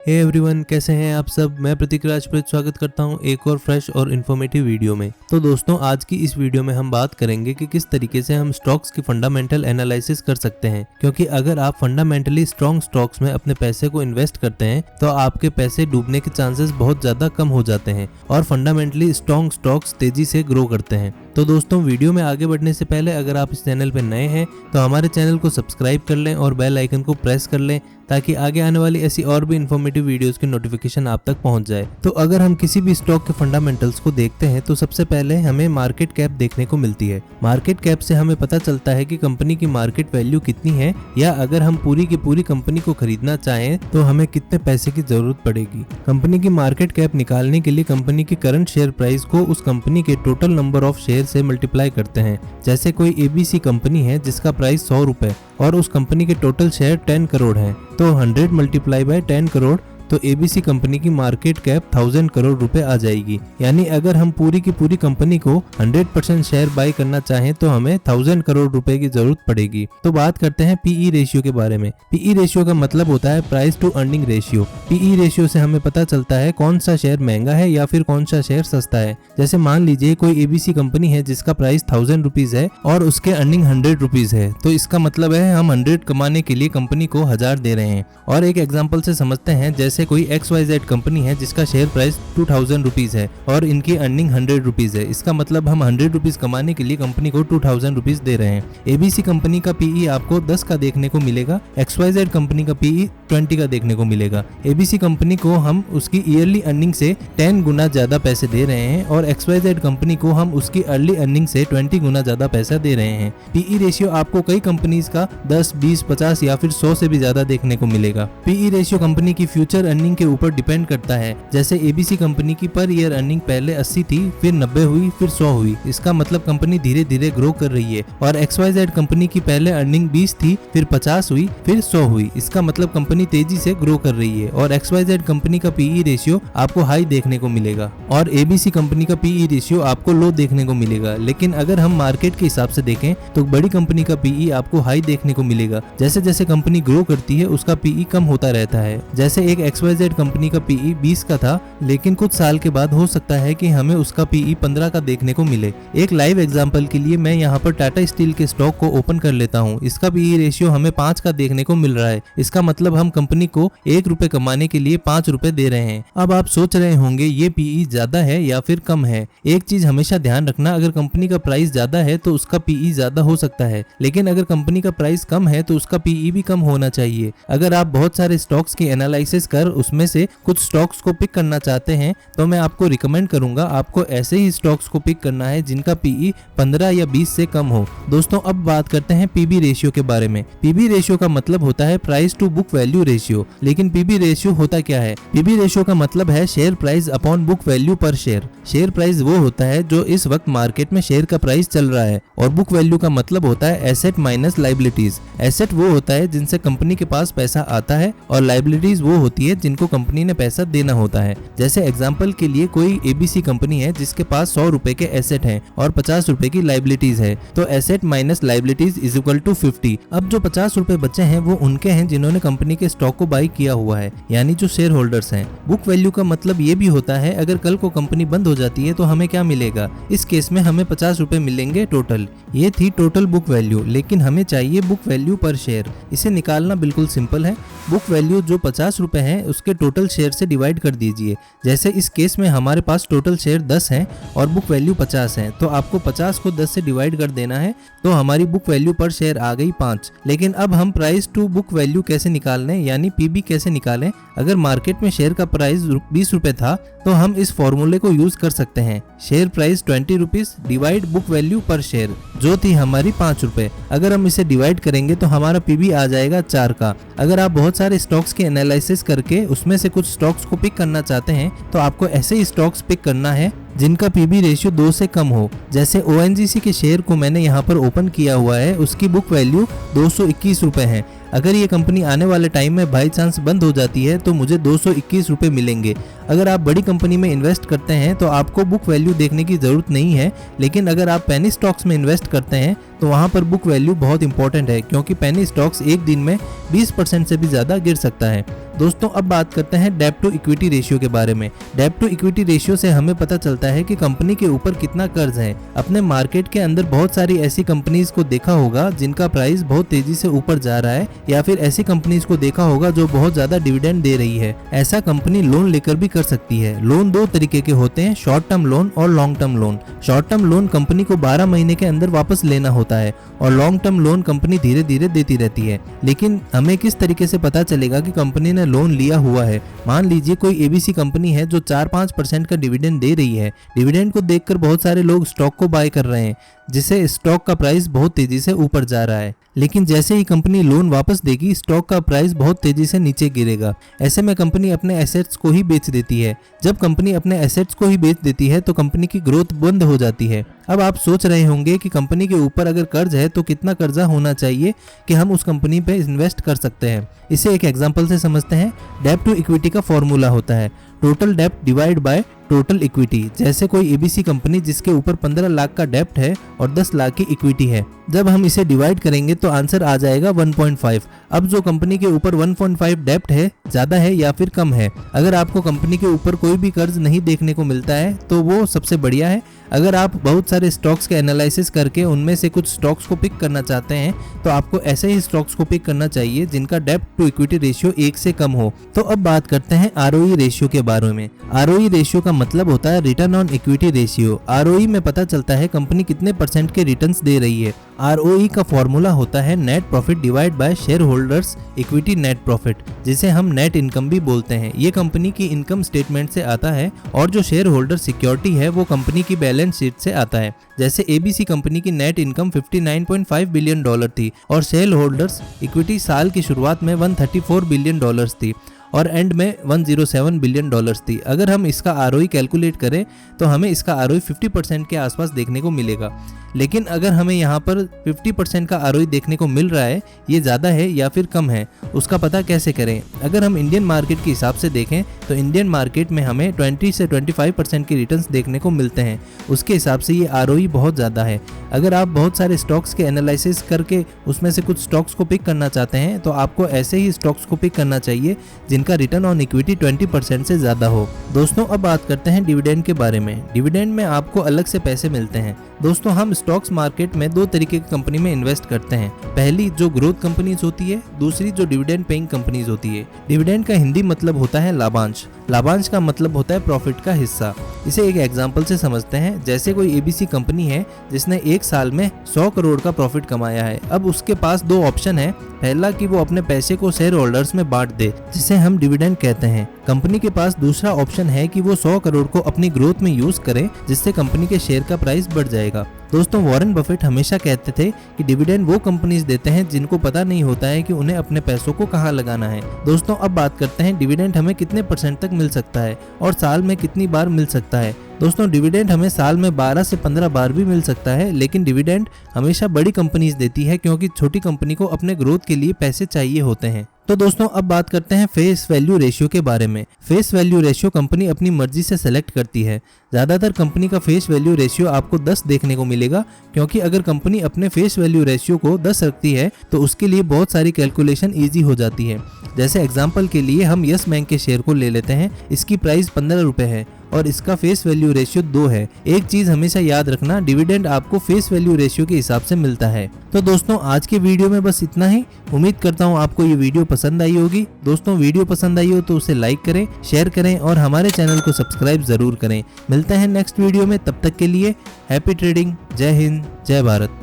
Hey everyone, कैसे हैं आप सब। मैं प्रतीक राजपूत स्वागत करता हूं एक और फ्रेश और इन्फॉर्मेटिव वीडियो में। तो दोस्तों, आज की इस वीडियो में हम बात करेंगे कि किस तरीके से हम स्टॉक्स की फंडामेंटल एनालिसिस कर सकते हैं। क्योंकि अगर आप फंडामेंटली स्ट्रॉन्ग स्टॉक्स में अपने पैसे को इन्वेस्ट करते हैं तो आपके पैसे डूबने के चांसेस बहुत ज्यादा कम हो जाते हैं और फंडामेंटली स्ट्रॉन्ग स्टॉक्स तेजी से ग्रो करते हैं। तो दोस्तों, वीडियो में आगे बढ़ने से पहले अगर आप इस चैनल पर नए हैं तो हमारे चैनल को सब्सक्राइब कर लें और बेल आइकन को प्रेस कर लें ताकि आगे आने वाली ऐसी और भी इन्फॉर्मेटिव वीडियोस की नोटिफिकेशन आप तक पहुंच जाए। तो अगर हम किसी भी स्टॉक के फंडामेंटल्स को देखते हैं तो सबसे पहले हमें मार्केट कैप देखने को मिलती है। मार्केट कैप से हमें पता चलता है कि कंपनी की मार्केट वैल्यू कितनी है, या अगर हम पूरी की पूरी कंपनी को खरीदना चाहें तो हमें कितने पैसे की जरूरत पड़ेगी। कंपनी की मार्केट कैप निकालने के लिए कंपनी की करंट शेयर प्राइस को उस कंपनी के टोटल नंबर ऑफ शेयर से मल्टीप्लाई करते हैं। जैसे कोई ABC कंपनी है जिसका प्राइस 100 रुपए और उस कंपनी के टोटल शेयर 10 करोड़ हैं, तो 100 मल्टीप्लाई बाय 10 करोड़ तो ABC कंपनी की मार्केट कैप 1000 करोड़ रुपए आ जाएगी। यानी अगर हम पूरी की पूरी कंपनी को 100% शेयर बाय करना चाहें तो हमें 1000 करोड़ रुपए की जरूरत पड़ेगी। तो बात करते हैं PE रेशियो के बारे में। PE रेशियो का मतलब होता है price to earning ratio. PE ratio से हमें पता चलता है कौन सा शेयर महंगा है या फिर कौन सा शेयर सस्ता है। जैसे मान लीजिए कोई ABC कंपनी है जिसका प्राइस 1000 रुपीज है और उसके अर्निंग 100 रुपीज है, तो इसका मतलब है हम 100 कमाने के लिए कंपनी को 1000 दे रहे हैं। और एक एग्जाम्पल से समझते हैं, जैसे कोई XYZ कंपनी है जिसका शेयर प्राइस 2000 रुपीज है और इनकी अर्निंग 100 रुपीज है। इसका मतलब हम 100 रुपीज कमाने के लिए कंपनी को 2000 रुपीज दे रहे हैं। ABC कंपनी का PE आपको 10 का देखने को मिलेगा, XYZ कंपनी का PE 20 का देखने को मिलेगा। ABC कंपनी को हम उसकी ईयरली अर्निंग से 10 गुना ज्यादा पैसे दे रहे हैं और XYZ कंपनी को हम उसकी अर्ली अर्निंग से 20 गुना ज्यादा पैसा दे रहे हैं। PE रेशियो आपको कई कंपनीज का 10, 20, 50 या फिर 100 से भी ज्यादा देखने को मिलेगा। PE रेशियो कंपनी की फ्यूचर अर्निंग के ऊपर डिपेंड करता है। जैसे ABC कंपनी की पर ईयर अर्निंग पहले 80 थी, फिर 90 हुई, फिर 100 हुई। इसका मतलब कंपनी धीरे धीरे ग्रो कर रही है। और XYZ कंपनी की पहले अर्निंग 20 थी, फिर 50 हुई, फिर 100 हुई। इसका मतलब कंपनी तेजी से ग्रो कर रही है। और XYZ कंपनी का PE रेशियो आपको हाई देखने को मिलेगा और ABC कंपनी का PE रेशियो आपको लो देखने को मिलेगा। लेकिन अगर हम मार्केट के हिसाब से देखें तो बड़ी कंपनी का PE आपको हाई देखने को मिलेगा। जैसे जैसे कंपनी ग्रो करती है उसका PE कम होता रहता है। जैसे एक XYZ कंपनी का PE 20 का था, लेकिन कुछ साल के बाद हो सकता है कि हमें उसका PE 15 का देखने को मिले। एक लाइव एग्जांपल के लिए मैं यहाँ पर टाटा स्टील के स्टॉक को ओपन कर लेता हूँ। इसका PE रेशियो हमें 5 का देखने को मिल रहा है। इसका मतलब हम कंपनी को 1 रुपए कमाने के लिए 5 रुपए दे रहे हैं। अब आप सोच रहे होंगे ये PE ज्यादा है या फिर कम है। एक चीज हमेशा ध्यान रखना, अगर कंपनी का प्राइस ज्यादा है तो उसका PE ज्यादा हो सकता है, लेकिन अगर कंपनी का प्राइस कम है तो उसका PE भी कम होना चाहिए। अगर आप बहुत सारे स्टॉक्स की एनालिसिस कर उसमें से कुछ स्टॉक्स को पिक करना चाहते हैं तो मैं आपको रिकमेंड करूंगा आपको ऐसे ही स्टॉक्स को पिक करना है जिनका PE 15 या 20 से कम हो। दोस्तों, अब बात करते हैं PB रेशियो के बारे में। PB रेशियो का मतलब होता है price to book value ratio. लेकिन PB रेशियो होता क्या है? PB रेशियो का मतलब है share price upon book value per share. Share price वो होता है जो इस वक्त मार्केट में शेयर का प्राइस चल रहा है और बुक वैल्यू का मतलब होता है एसेट माइनस लायबिलिटीज। एसेट वो होता है जिनसे कंपनी के पास पैसा आता है और लायबिलिटीज वो होती है जिनको कंपनी ने पैसा देना होता है। जैसे एग्जांपल के लिए कोई ABC कंपनी है जिसके पास 100 रुपए के एसेट हैं और 50 रुपए की लायबिलिटीज है, तो asset minus liabilities is equal to 50। अब जो 50 रुपए बचे हैं वो उनके हैं जिन्होंने कंपनी के स्टॉक को बाई किया हुआ है, यानी जो शेयर होल्डर्स हैं। बुक वैल्यू का मतलब ये भी होता है अगर कल को कंपनी बंद हो जाती है तो हमें क्या मिलेगा। इस केस में हमें 50 रुपए मिलेंगे टोटल। ये थी टोटल बुक वैल्यू, लेकिन हमें चाहिए बुक वैल्यू पर शेयर। इसे निकालना बिल्कुल सिंपल है। बुक वैल्यू जो 50 रुपए है उसके टोटल शेयर से डिवाइड कर दीजिए। जैसे इस केस में हमारे पास टोटल शेयर 10 हैं और बुक वैल्यू 50 है, तो आपको 50 को 10 से डिवाइड कर देना है, तो हमारी बुक वैल्यू पर शेयर आ गई 5। लेकिन अब हम प्राइस टू बुक वैल्यू कैसे निकालने, यानी PB कैसे निकालें। अगर मार्केट में शेयर का प्राइस 20 रुपए था तो हम इस फॉर्मूले को यूज कर सकते हैं। Share price 20 rupees divide book value per share, जो थी हमारी 5 रुपए। अगर हम इसे डिवाइड करेंगे तो हमारा PB आ जाएगा 4 का। अगर आप बहुत सारे स्टॉक्स की एनालिसिस करके उसमें से कुछ स्टॉक्स को पिक करना चाहते हैं तो आपको ऐसे ही स्टॉक्स पिक करना है जिनका PB रेशियो 2 से कम हो। जैसे ONGC के शेयर को मैंने यहाँ पर ओपन किया हुआ है, उसकी बुक वैल्यू 221 रुपए है। अगर ये कंपनी आने वाले टाइम में बाई चांस बंद हो जाती है तो मुझे 221 रुपए मिलेंगे। अगर आप बड़ी कंपनी में इन्वेस्ट करते हैं तो आपको बुक वैल्यू देखने की जरूरत नहीं है, लेकिन अगर आप पेनी स्टॉक्स में इन्वेस्ट करते हैं तो वहाँ पर बुक वैल्यू बहुत इंपॉर्टेंट है, क्योंकि पेनी स्टॉक्स एक दिन में 20% से भी ज़्यादा गिर सकता है। दोस्तों अब बात करते हैं डेब्ट टू इक्विटी रेशियो के बारे में। डेब्ट टू इक्विटी रेशियो से हमें पता चलता है कि कंपनी के ऊपर कितना कर्ज है। अपने मार्केट के अंदर बहुत सारी ऐसी कंपनीज को देखा होगा जिनका प्राइस बहुत तेजी से ऊपर जा रहा है, या फिर ऐसी कंपनीज को देखा होगा जो बहुत ज्यादा डिविडेंड दे रही है। ऐसा कंपनी लोन लेकर भी कर सकती है। लोन दो तरीके के होते हैं, शॉर्ट टर्म लोन और long term loan. Short term loan company को 12 महीने के अंदर वापस लेना होता है और लॉन्ग टर्म लोन कंपनी धीरे धीरे देती रहती है। लेकिन हमें किस तरीके से पता चलेगा कि कंपनी ने लोन लिया हुआ है? मान लीजिए कोई एबीसी कंपनी है जो 4-5% का डिविडेंड दे रही है। डिविडेंड को देखकर बहुत सारे लोग स्टॉक को बाय कर रहे हैं, जिससे स्टॉक का प्राइस बहुत तेजी से ऊपर जा रहा है। लेकिन जैसे ही कंपनी लोन वापस देगी, स्टॉक का प्राइस बहुत तेजी से नीचे गिरेगा। ऐसे में कंपनी अपने एसेट्स को ही बेच देती है। जब कंपनी अपने एसेट्स को ही बेच देती है तो कंपनी की ग्रोथ बंद हो जाती है। अब आप सोच रहे होंगे कि कंपनी के ऊपर अगर कर्ज है तो कितना कर्जा होना चाहिए कि हम उस कंपनी पे इन्वेस्ट कर सकते हैं। इसे एक एग्जांपल से समझते हैं। डेब्ट टू इक्विटी का फॉर्मूला होता है टोटल डेब्ट डिवाइड बाय टोटल इक्विटी। जैसे कोई एबीसी कंपनी जिसके ऊपर 15 लाख का डेब्ट है और 10 लाख की इक्विटी है, जब हम इसे डिवाइड करेंगे तो आंसर आ जाएगा 1.5। अब जो कंपनी के ऊपर 1.5 डेब्ट है, ज्यादा है या फिर कम है? अगर आपको कंपनी के ऊपर कोई भी कर्ज नहीं देखने को मिलता है तो वो सबसे बढ़िया है। अगर आप बहुत सारे स्टॉक्स के एनालिसिस करके उनमें से कुछ स्टॉक्स को पिक करना चाहते हैं तो आपको ऐसे ही स्टॉक्स को पिक करना चाहिए जिनका डेब्ट टू इक्विटी रेशियो 1 से कम हो। तो अब बात करते हैं आरओई रेशियो के बारे में। आरओई रेशियो का मतलब होता है return on equity ratio. ROE में पता चलता है कंपनी कितने % के रिटर्न्स दे रही है। आरओई का फॉर्मूला होता है net profit divide by share holders equity net profit, जिसे हम नेट इनकम भी बोलते हैं। ये कंपनी की इनकम स्टेटमेंट से आता है और जो शेयर होल्डर सिक्योरिटी है वो कंपनी की बैलेंस शीट से आता है। जैसे एबीसी कंपनी की नेट इनकम $59.5 बिलियन थी और शेयर होल्डर्स इक्विटी साल की शुरुआत में $134 बिलियन थी और एंड में $107 बिलियन थी। अगर हम इसका आरओई कैलकुलेट करें तो हमें इसका आरओई 50% के आसपास देखने को मिलेगा। लेकिन अगर हमें यहाँ पर 50% का आरओई देखने को मिल रहा है, ये ज़्यादा है या फिर कम है, उसका पता कैसे करें? अगर हम इंडियन मार्केट के हिसाब से देखें तो इंडियन मार्केट में हमें 20 से 25% के रिटर्न्स देखने को मिलते हैं। उसके हिसाब से ये आरओई बहुत ज़्यादा है। अगर आप बहुत सारे स्टॉक्स के एनालिसिस करके उसमें से कुछ स्टॉक्स को पिक करना चाहते हैं तो आपको ऐसे ही स्टॉक्स को पिक करना चाहिए जिनका रिटर्न ऑन इक्विटी 20% से ज़्यादा हो। दोस्तों अब बात करते हैं डिविडेंड के बारे में। डिविडेंड में आपको अलग से पैसे मिलते हैं। दोस्तों हम स्टॉक्स मार्केट में 2 तरीके की कंपनी में इन्वेस्ट करते हैं। पहली जो ग्रोथ कंपनीज होती है, दूसरी जो डिविडेंड पेइंग कंपनीज होती है। डिविडेंड का हिंदी मतलब होता है लाभांश। लाभांश का मतलब होता है प्रॉफिट का हिस्सा। इसे एक एग्जांपल से समझते हैं। जैसे कोई एबीसी कंपनी है जिसने एक साल में 100 करोड़ का प्रॉफिट कमाया है। अब उसके पास 2 ऑप्शन है। पहला कि वो अपने पैसे को शेयर होल्डर्स में बांट दे, जिसे हम डिविडेंड कहते हैं। कंपनी के पास दूसरा ऑप्शन है कि वो 100 करोड़ को अपनी ग्रोथ में यूज करे, जिससे कंपनी के शेयर का प्राइस बढ़ जाएगा। दोस्तों वॉरेन बफेट हमेशा कहते थे कि डिविडेंड वो कंपनीज देते हैं जिनको पता नहीं होता है कि उन्हें अपने पैसों को कहाँ लगाना है। दोस्तों अब बात करते हैं डिविडेंड हमें कितने % तक मिल सकता है और साल में कितनी बार मिल सकता है। दोस्तों डिविडेंड हमें साल में 12 से 15 बार भी मिल सकता है, लेकिन डिविडेंड हमेशा बड़ी कंपनीज देती है क्योंकि छोटी कंपनी को अपने ग्रोथ के लिए पैसे चाहिए होते हैं। तो दोस्तों अब बात करते हैं फेस वैल्यू रेशियो के बारे में। फेस वैल्यू रेशियो कंपनी अपनी मर्जी से सेलेक्ट करती है। ज़्यादातर कंपनी का फेस वैल्यू रेशियो आपको 10 देखने को मिलेगा, क्योंकि अगर कंपनी अपने फेस वैल्यू रेशियो को 10 रखती है तो उसके लिए बहुत सारी कैलकुलेशन ईजी हो जाती है। जैसे एग्जाम्पल के लिए हम यस बैंक के शेयर को ले लेते हैं। इसकी प्राइस 15 रुपये है और इसका फेस वैल्यू रेशियो 2 है। एक चीज हमेशा याद रखना, डिविडेंड आपको फेस वैल्यू रेशियो के हिसाब से मिलता है। तो दोस्तों आज के वीडियो में बस इतना ही। उम्मीद करता हूँ आपको ये वीडियो पसंद आई होगी। दोस्तों वीडियो पसंद आई हो तो उसे लाइक करें, शेयर करें और हमारे चैनल को सब्सक्राइब जरूर करें। मिलते हैं नेक्स्ट वीडियो में, तब तक के लिए हैप्पी ट्रेडिंग। जय हिंद, जय भारत।